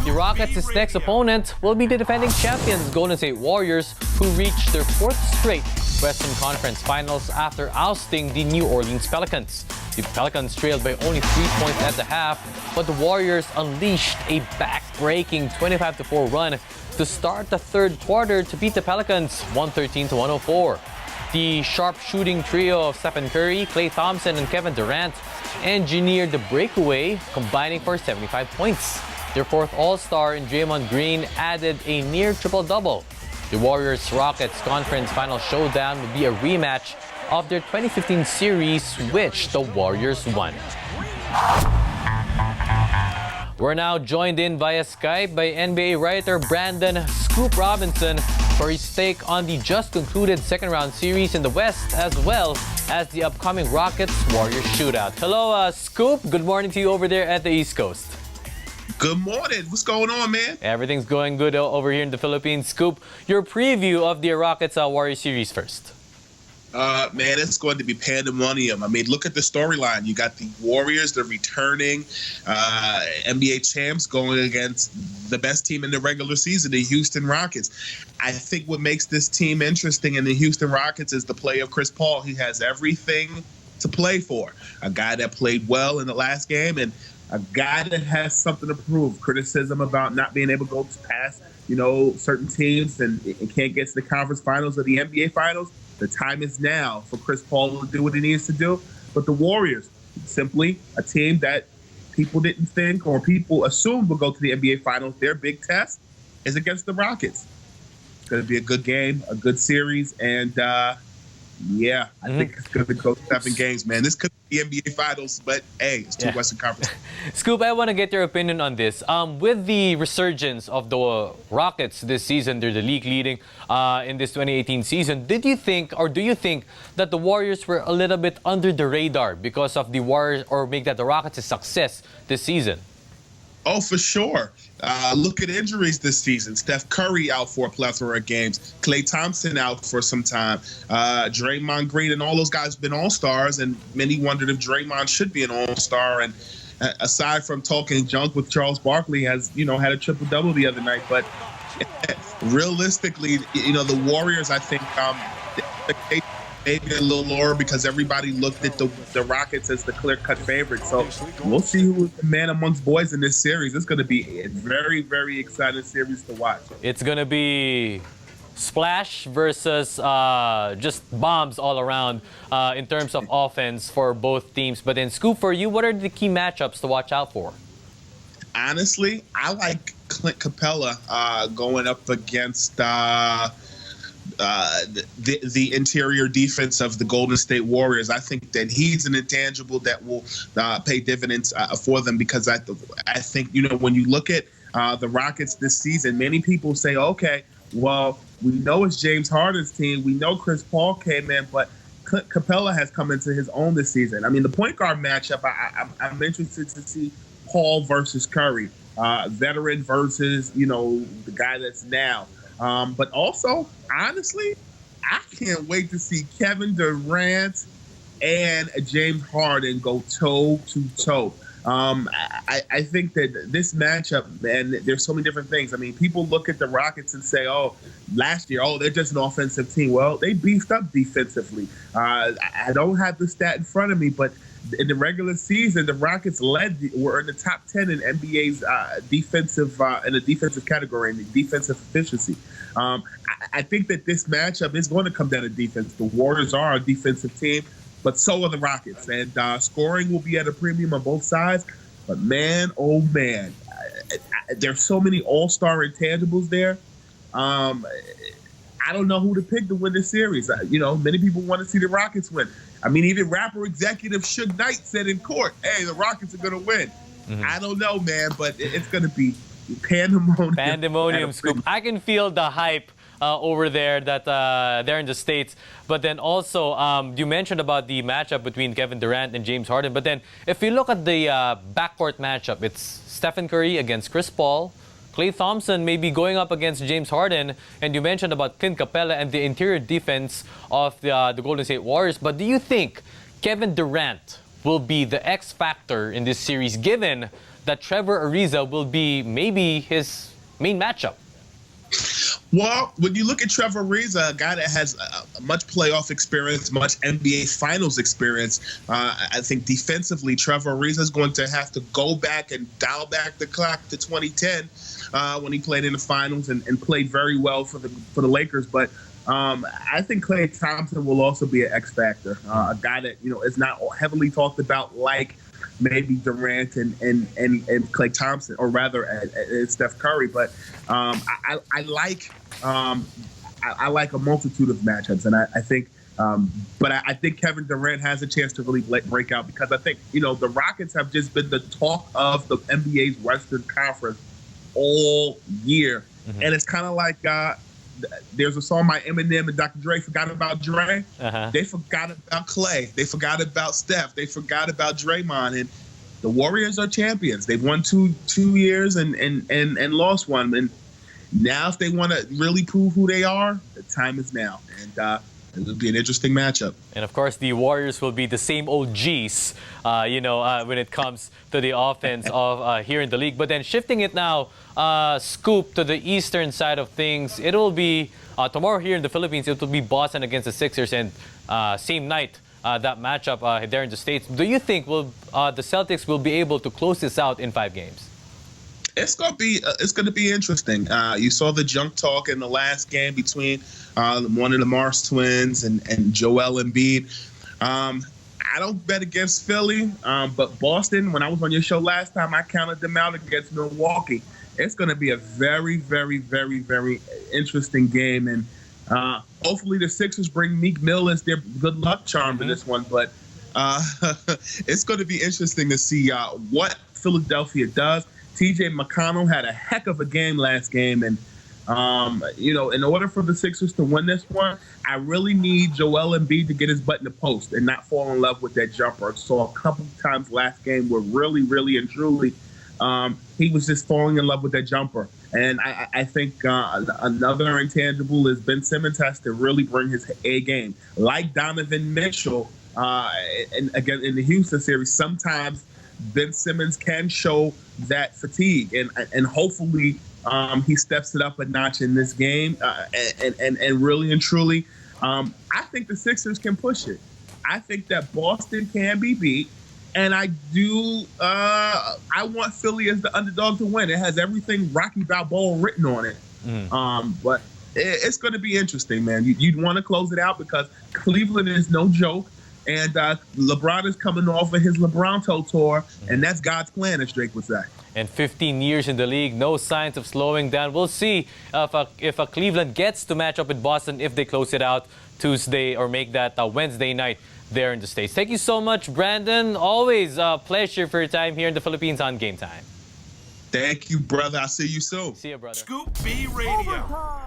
The Rockets' next opponent will be the defending champions Golden State Warriors, who reached their fourth straight Western Conference Finals after ousting the New Orleans Pelicans. The Pelicans trailed by only 3 points at the half, but the Warriors unleashed a back-breaking 25-4 run to start the third quarter to beat the Pelicans 113-104. The sharp-shooting trio of Stephen Curry, Klay Thompson, and Kevin Durant engineered the breakaway, combining for 75 points. Their fourth All-Star in Draymond Green added a near triple-double. The Warriors-Rockets Conference Final Showdown will be a rematch of their 2015 series, which the Warriors won. We're now joined in via Skype by NBA writer Brandon Scoop Robinson for his take on the just concluded second-round series in the West, as well as the upcoming Rockets-Warriors shootout. Hello, Scoop. Good morning to you over there at the East Coast. Good morning. What's going on, man? Everything's going good over here in the Philippines. Scoop, your preview of the Rockets-Warriors series first. Man, it's going to be pandemonium. I mean, look at the storyline. You got the Warriors, the returning NBA champs, going against the best team in the regular season, the Houston Rockets. I think what makes this team interesting in the Houston Rockets is the play of Chris Paul. He has everything to play for. A guy that played well in the last game and a guy that has something to prove. Criticism about not being able to go past, certain teams and can't get to the conference finals or the NBA finals. The time is now for Chris Paul to do what he needs to do. But the Warriors, simply a team that people didn't think or people assumed would go to the NBA finals. Their big test is against the Rockets. It's going to be a good game, a good series, and I think it's going to go 7 games, man. This could be NBA Finals, but hey, it's two Western Conference. Scoop, I want to get your opinion on this. With the resurgence of the Rockets this season, they're the league leading in this 2018 season. Do you think that the Warriors were a little bit under the radar because of the Warriors, or make that the Rockets' success this season? Oh, for sure. Look at injuries this season. Steph Curry out for a plethora of games. Klay Thompson out for some time. Draymond Green and all those guys have been all-stars, and many wondered if Draymond should be an all-star. And aside from talking junk with Charles Barkley, has had a triple-double the other night. But realistically, the Warriors, I think, maybe a little lower because everybody looked at the Rockets as the clear-cut favorite. So we'll see who is the man amongst boys in this series. It's going to be a very, very exciting series to watch. It's going to be splash versus just bombs all around in terms of offense for both teams. But then, Scoop, for you, what are the key matchups to watch out for? Honestly, I like Clint Capella going up against the interior defense of the Golden State Warriors. I think that he's an intangible that will pay dividends for them, because I think, when you look at the Rockets this season, many people say, okay, well, we know it's James Harden's team. We know Chris Paul came in, but Clint Capella has come into his own this season. I mean, the point guard matchup, I'm interested to see Paul versus Curry, veteran versus, the guy that's now. But also, honestly, I can't wait to see Kevin Durant and James Harden go toe-to-toe. I think that this matchup, man, there's so many different things. I mean, people look at the Rockets and say, last year, they're just an offensive team. Well, they beefed up defensively. I don't have the stat in front of me, but in the regular season, the Rockets were in the top 10 in NBA's defensive in the defensive category, in the defensive efficiency. I think that this matchup is going to come down to defense. The Warriors are a defensive team, but so are the Rockets, and scoring will be at a premium on both sides. But man, oh man, there's so many all-star intangibles there. I don't know who to pick to win this series. Many people want to see the Rockets win. I mean, even rapper executive Suge Knight said in court, hey, the Rockets are going to win. I don't know, man, but it's going to be pandemonium. Pandemonium, Scoop. I can feel the hype over there that they're in the States. But then also, you mentioned about the matchup between Kevin Durant and James Harden. But then if you look at the backcourt matchup, it's Stephen Curry against Chris Paul. Klay Thompson may be going up against James Harden, and you mentioned about Clint Capella and the interior defense of the Golden State Warriors. But do you think Kevin Durant will be the X factor in this series, given that Trevor Ariza will be maybe his main matchup? Well, when you look at Trevor Ariza, a guy that has much playoff experience, much NBA Finals experience, I think defensively, Trevor Ariza is going to have to go back and dial back the clock to 2010 when he played in the Finals and played very well for the Lakers. But I think Klay Thompson will also be an X factor, a guy that is not heavily talked about like maybe Durant and Klay Thompson, or rather Steph Curry. But I like a multitude of matchups, and I think. But I think Kevin Durant has a chance to really break out, because I think the Rockets have just been the talk of the NBA's Western Conference all year, and it's kind of like. There's a song by Eminem and Dr. Dre, forgot about Dre. They forgot about Clay. They forgot about Steph. They forgot about Draymond. And the Warriors are champions. They've won two years and lost one. And now if they want to really prove who they are, the time is now. And it'll be an interesting matchup. And of course, the Warriors will be the same OGs, when it comes to the offense of here in the league. But then shifting it now, Scoop, to the eastern side of things, it will be tomorrow here in the Philippines. It will be Boston against the Sixers, and same night that matchup there in the States. Do you think the Celtics will be able to close this out in 5 games? It's gonna be interesting. You saw the junk talk in the last game between one of the Mars twins and Joel Embiid. I don't bet against Philly, but Boston, when I was on your show last time, I counted them out against Milwaukee. It's going to be a very, very, very, very interesting game, and hopefully the Sixers bring Meek Mill as their good luck charm for this one. But it's going to be interesting to see what Philadelphia does. TJ McConnell had a heck of a game last game, and in order for the Sixers to win this one, I really need Joel Embiid to get his butt in the post and not fall in love with that jumper. I saw a couple times last game where really, really and truly he was just falling in love with that jumper. And I think another intangible is Ben Simmons has to really bring his A game. Like Donovan Mitchell, and again in the Houston series, sometimes Ben Simmons can show that fatigue, and hopefully he steps it up a notch in this game, and really and truly, I think the Sixers can push it. I think that Boston can be beat, and I do. I want Philly as the underdog to win. It has everything Rocky Balboa written on it. But it's going to be interesting, man. You'd want to close it out because Cleveland is no joke. And LeBron is coming off of his LeBronto tour, and that's God's plan, as Drake would say. And 15 years in the league, no signs of slowing down. We'll see if Cleveland gets to match up with Boston, if they close it out Tuesday or make that Wednesday night there in the States. Thank you so much, Brandon. Always a pleasure for your time here in the Philippines on Game Time. Thank you, brother. I'll see you soon. See you, brother. Scoop B Radio.